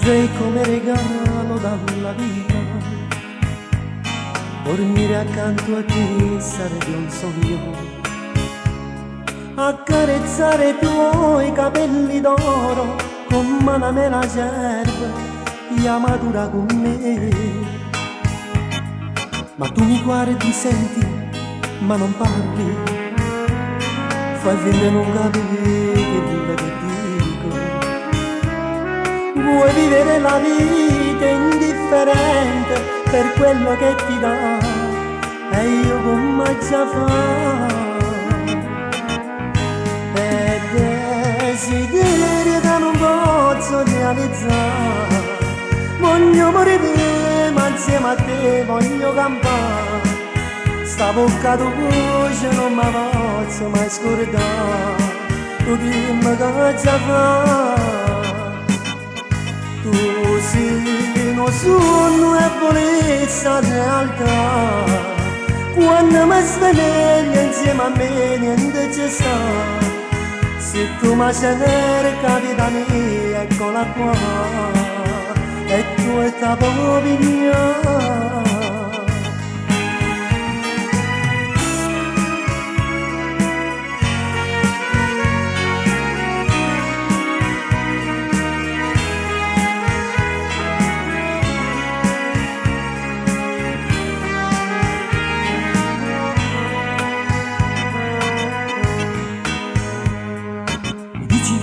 Vorrei come regalo dalla vita dormire accanto a te sarebbe un sogno, accarezzare i tuoi capelli d'oro con mano me la cerva e amatura con me. Ma tu mi guardi, senti, ma non parli, fai finta non capire quello che dico. Vuoi vivere la vita indifferente per quello che ti dà, e io come già fa. E desideri che non posso realizzare, voglio morire ma insieme a te voglio campare. Sta bocca tua voce non mi posso mai scordare, tu dimmi che già fa. Tu sei uno sogno e volezza realtà, quando mi sveglio insieme a me niente ci sta. Se tu mi cerca vita mia, eccola qua, e tu è ta poviglia.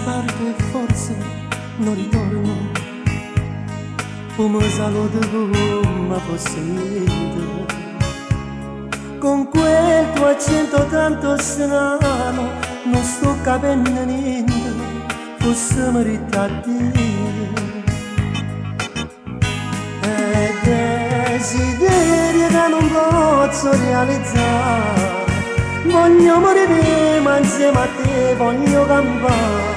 Parto e forse non ritorno, come saluto come fosse niente. Con quel tuo accento tanto strano non sto capendo niente, forse merita a te. E desideri che non posso realizzare, voglio morire ma insieme a te voglio campare.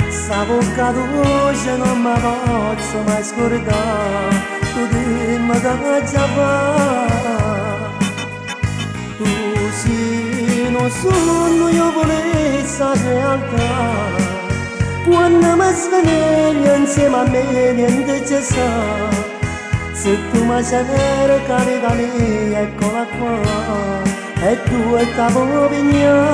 Sta bocca tua voce non mi posso mai scordare, tu dimmi che già fa. Tu sei uno sogno, io volessi realtà, quando mi sveglio insieme a me niente ci sta. Se tu mi cerca vita mia, eccola qua, e tu è ta poviglia.